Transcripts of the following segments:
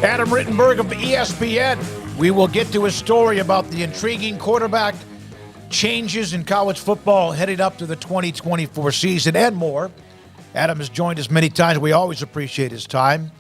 Adam Rittenberg of ESPN. We will get to a story about the intriguing quarterback changes in college football heading up to the 2024 season and more. Adam has joined us many times. We always appreciate his time.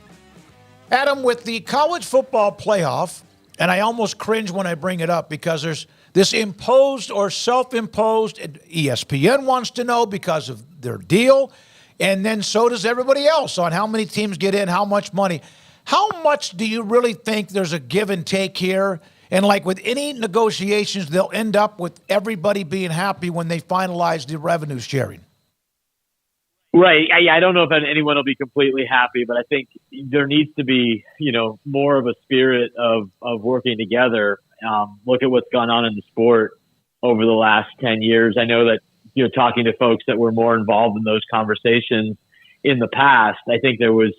Adam, with the college football playoff, and I almost cringe when I bring it up because there's this imposed or self-imposed, and ESPN wants to know because of their deal, and then so does everybody else on how many teams get in, how much money. How much do you really think there's a give and take here? And like with any negotiations, they'll end up with everybody being happy when they finalize the revenue sharing. Right. I don't know if anyone will be completely happy, but I think there needs to be, more of a spirit of working together. Look at what's gone on in the sport over the last 10 years. I know that, talking to folks that were more involved in those conversations in the past, I think there was,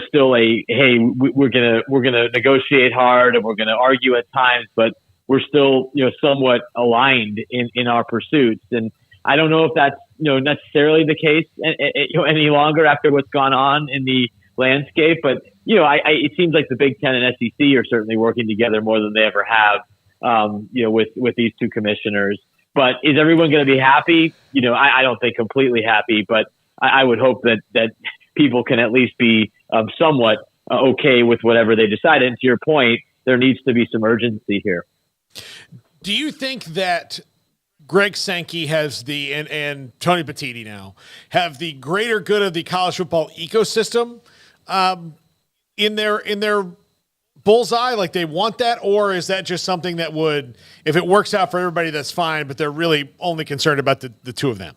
still hey, we're gonna negotiate hard and we're gonna argue at times, but we're still, somewhat aligned in our pursuits. And I don't know if that's, necessarily the case, any longer after what's gone on in the landscape. But, it seems like the Big Ten and SEC are certainly working together more than they ever have, with these two commissioners. But is everyone going to be happy? I don't think completely happy, but I would hope that people can at least be somewhat okay with whatever they decide. And to your point, there needs to be some urgency here. Do you think that Greg Sankey has and Tony Petitti now have the greater good of the college football ecosystem in their bullseye? Like they want that, or is that just something that would, if it works out for everybody, that's fine, but they're really only concerned about the two of them?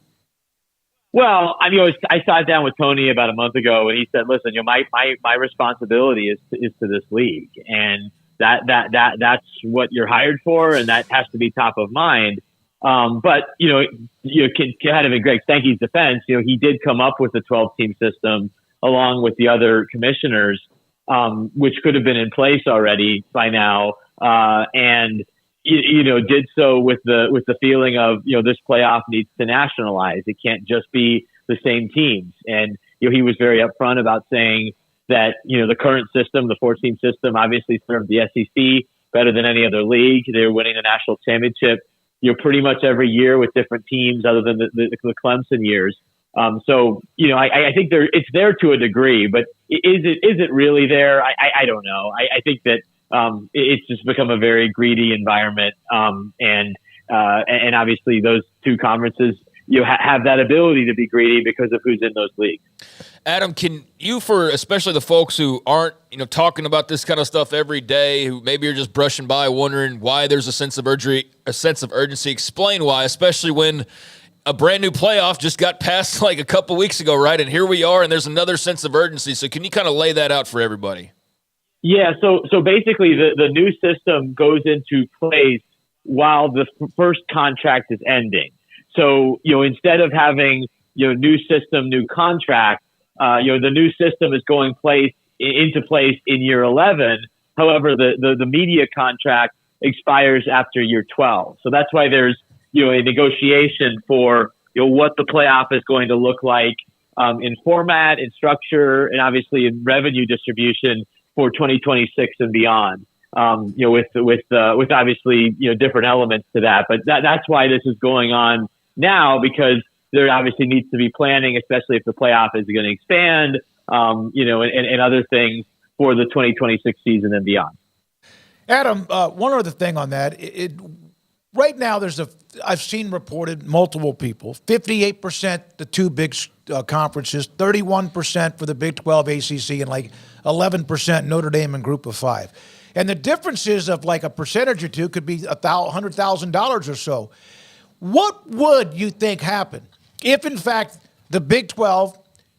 Well, I sat down with Tony about a month ago, and he said, "Listen, my responsibility is to this league, and that's what you're hired for, and that has to be top of mind." But kind of in Greg Sankey's defense, he did come up with a 12-team system along with the other commissioners, which could have been in place already by now, and did so with the feeling of, this playoff needs to nationalize. It can't just be the same teams. And, he was very upfront about saying that, the current system, the 4-team system, obviously served the SEC better than any other league. They're winning a national championship, pretty much every year with different teams other than the Clemson years. So, I think it's there to a degree, but is it really there? I don't know. I think that, it's just become a very greedy environment. And obviously those two conferences, have that ability to be greedy because of who's in those leagues. Adam, can you, for especially the folks who aren't, talking about this kind of stuff every day, who maybe are just brushing by wondering why there's a sense of urgency, explain why, especially when a brand new playoff just got passed like a couple weeks ago, right? And here we are, and there's another sense of urgency. So can you kind of lay that out for everybody? Yeah, so basically the new system goes into place while the first contract is ending. So, instead of having, new system, new contract, the new system is going into place in year 11. However, the media contract expires after year 12. So that's why there's, a negotiation for, what the playoff is going to look like in format, in structure, and obviously in revenue distribution for 2026 and beyond, with obviously, different elements to that. But that's why this is going on now, because there obviously needs to be planning, especially if the playoff is going to expand, and other things for the 2026 season and beyond. Adam, one other thing on that. Right now, I've seen reported multiple people, 58% the two big conferences, 31% for the Big 12 ACC, and like 11% Notre Dame and Group of Five. And the differences of like a percentage or two could be $100,000 or so. What would you think happen if, in fact, the Big 12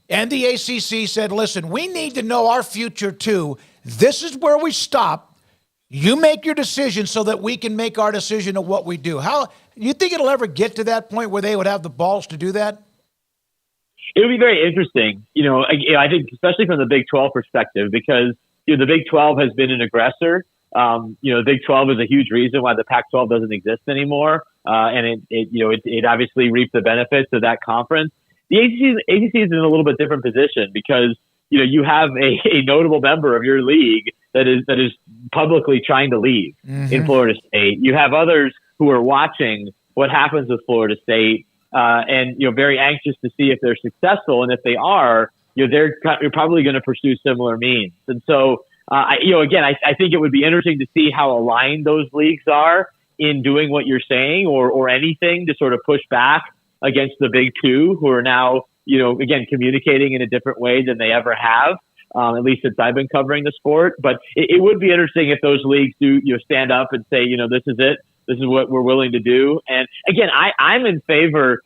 and the ACC said, listen, we need to know our future too. This is where we stop. You make your decision so that we can make our decision of what we do. How you think it'll ever get to that point where they would have the balls to do that? It would be very interesting. I think especially from the Big 12 perspective, because the Big 12 has been an aggressor. The Big 12 is a huge reason why the Pac-12 doesn't exist anymore, and it obviously reaped the benefits of that conference. The ACC is in a little bit different position because you have a notable member of your league that is publicly trying to leave in Florida State. You have others who are watching what happens with Florida State, and very anxious to see if they're successful, and if they are, they're probably going to pursue similar means. And so, again, I think it would be interesting to see how aligned those leagues are in doing what you're saying, or anything to sort of push back against the big two, who are now, again, communicating in a different way than they ever have, at least since I've been covering the sport. But it would be interesting if those leagues do, stand up and say, this is it. This is what we're willing to do. And again, I'm in favor.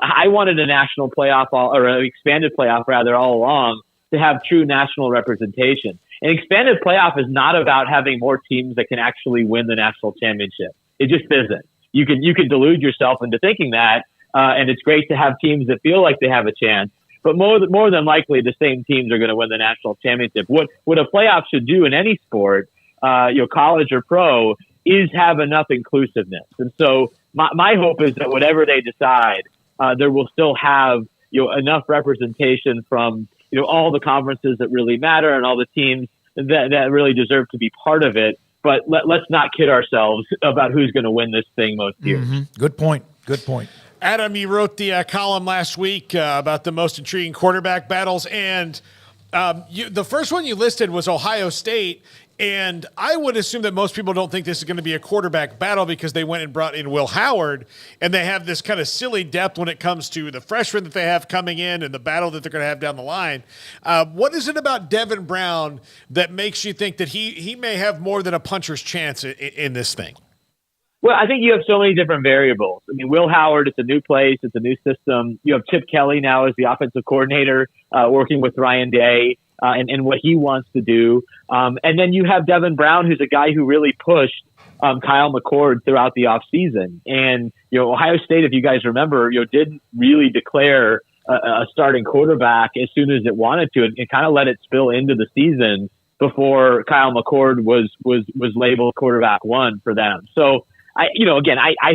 I wanted a national playoff or an expanded playoff rather all along to have true national representation. An expanded playoff is not about having more teams that can actually win the national championship. It just isn't. You can delude yourself into thinking that, and it's great to have teams that feel like they have a chance. But more than likely, the same teams are going to win the national championship. What a playoff should do in any sport, college or pro, is have enough inclusiveness. And so my hope is that whatever they decide, there will still have enough representation from all the conferences that really matter and all the teams that really deserve to be part of it. But let's not kid ourselves about who's going to win this thing most years. Good point. Adam, you wrote the column last week about the most intriguing quarterback battles, and the first one you listed was Ohio State. And I would assume that most people don't think this is going to be a quarterback battle because they went and brought in Will Howard, and they have this kind of silly depth when it comes to the freshmen that they have coming in and the battle that they're going to have down the line. What is it about Devin Brown that makes you think that he may have more than a puncher's chance in this thing? Well, I think you have so many different variables. I mean, Will Howard, it's a new place, it's a new system. You have Chip Kelly now as the offensive coordinator, working with Ryan Day. And what he wants to do. And then you have Devin Brown, who's a guy who really pushed Kyle McCord throughout the offseason. And, Ohio State, if you guys remember, didn't really declare a starting quarterback as soon as it wanted to, and kind of let it spill into the season before Kyle McCord was labeled quarterback one for them. So, I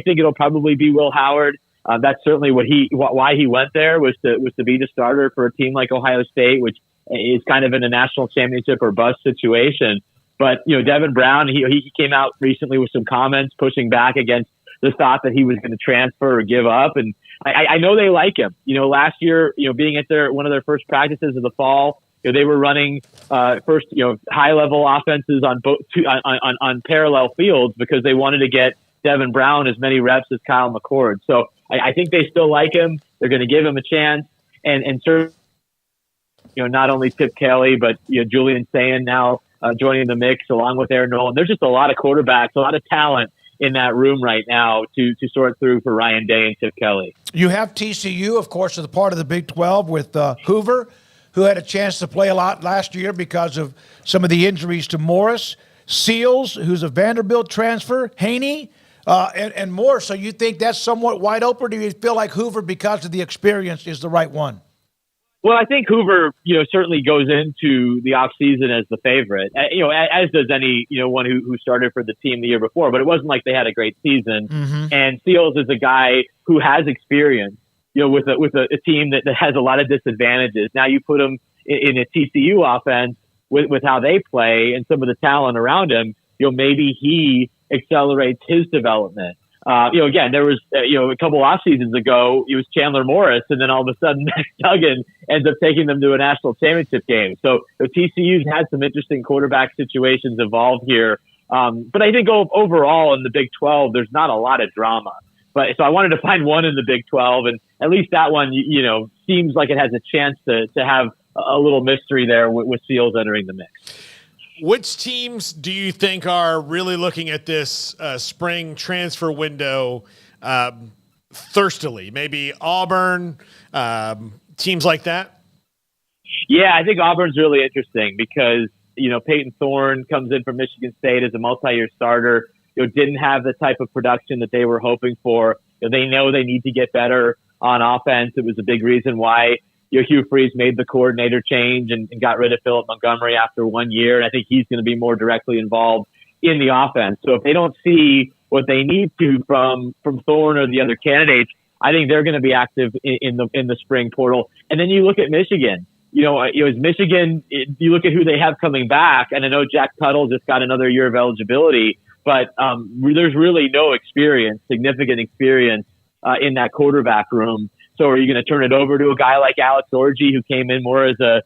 think it'll probably be Will Howard. That's certainly why he went there, was to be the starter for a team like Ohio State, which is kind of in a national championship or bust situation. But, Devin Brown, he came out recently with some comments pushing back against the thought that he was going to transfer or give up. And I know they like him. Last year, being at one of their first practices of the fall, they were running first, high level offenses on both on parallel fields because they wanted to get Devin Brown as many reps as Kyle McCord. So I think they still like him. They're going to give him a chance, and certainly, not only Chip Kelly, but Julian Sayin now joining the mix along with Aaron Nolan. There's just a lot of quarterbacks, a lot of talent in that room right now to sort through for Ryan Day and Chip Kelly. You have TCU, of course, as a part of the Big 12 with Hoover, who had a chance to play a lot last year because of some of the injuries to Morris. Seals, who's a Vanderbilt transfer, Haney, and more. So you think that's somewhat wide open, or do you feel like Hoover, because of the experience, is the right one? Well, I think Hoover, certainly goes into the offseason as the favorite, as does any, one who started for the team the year before, but it wasn't like they had a great season. And Seals is a guy who has experience, with a team that has a lot of disadvantages. Now you put him in a TCU offense with how they play and some of the talent around him, maybe he accelerates his development. Again, there was, a couple off seasons ago, it was Chandler Morris, and then all of a sudden Max Duggan ends up taking them to a national championship game. So TCU's had some interesting quarterback situations involved here. But I think overall in the Big 12, there's not a lot of drama. But so I wanted to find one in the Big 12, and at least that one, seems like it has a chance to have a little mystery there with Seals entering the mix. Which teams do you think are really looking at this spring transfer window thirstily? Maybe Auburn, teams like that? Yeah, I think Auburn's really interesting because, Peyton Thorne comes in from Michigan State as a multi-year starter, didn't have the type of production that they were hoping for. They know they need to get better on offense. It was a big reason why Hugh Freeze made the coordinator change and got rid of Philip Montgomery after 1 year. And I think he's going to be more directly involved in the offense. So if they don't see what they need to from Thorne or the other candidates, I think they're going to be active in the spring portal. And then you look at Michigan. Is Michigan, you look at who they have coming back, and I know Jack Tuttle just got another year of eligibility, but there's really no significant experience in that quarterback room. So are you going to turn it over to a guy like Alex Orji, who came in more as a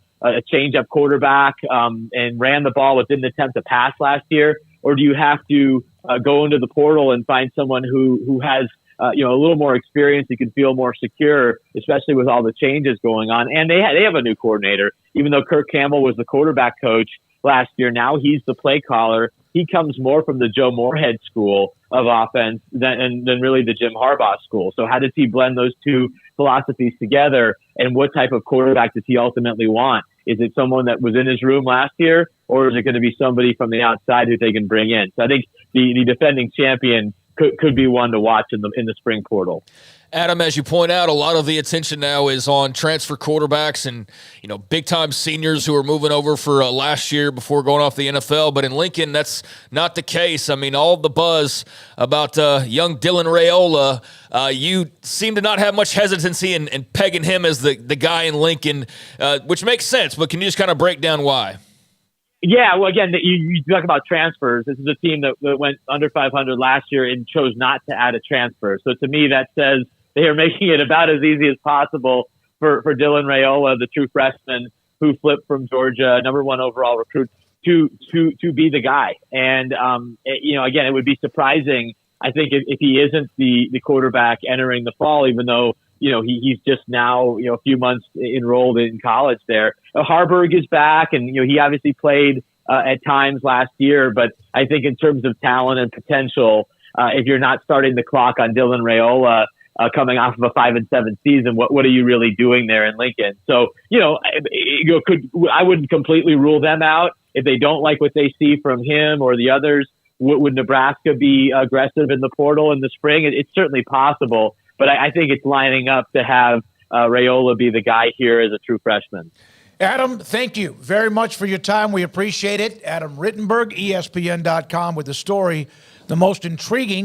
change-up quarterback and ran the ball with didn't attempt to pass last year? Or do you have to go into the portal and find someone who has a little more experience, you can feel more secure, especially with all the changes going on. And they have a new coordinator, even though Kirk Campbell was the quarterback coach last year. Now he's the play caller. He comes more from the Joe Moorhead school of offense than really the Jim Harbaugh school. So how does he blend those two philosophies together, and what type of quarterback does he ultimately want? Is it someone that was in his room last year, or is it going to be somebody from the outside who they can bring in? So I think the defending champion could be one to watch in the spring portal. Adam, as you point out, a lot of the attention now is on transfer quarterbacks and, big time seniors who are moving over for last year before going off the NFL. But in Lincoln, that's not the case. I mean, all the buzz about young Dylan Raiola, you seem to not have much hesitancy in pegging him as the guy in Lincoln, which makes sense. But can you just kind of break down why? Yeah, well, again, you talk about transfers. This is a team that went under 500 last year and chose not to add a transfer. So to me, that says they are making it about as easy as possible for Dylan Raiola, the true freshman who flipped from Georgia, number 1 overall recruit, to be the guy. And again, it would be surprising, I think, if he isn't the quarterback entering the fall, even though he's just now a few months enrolled in college there. Harburg is back, and he obviously played at times last year, but I think in terms of talent and potential, if you're not starting the clock on Dylan Raiola coming off of a 5-7 season, what are you really doing there in Lincoln? So I wouldn't completely rule them out if they don't like what they see from him or the others. Would Nebraska be aggressive in the portal in the spring? It's certainly possible, but I think it's lining up to have Raiola be the guy here as a true freshman. Adam, thank you very much for your time. We appreciate it. Adam Rittenberg, ESPN.com, with the story, the most intriguing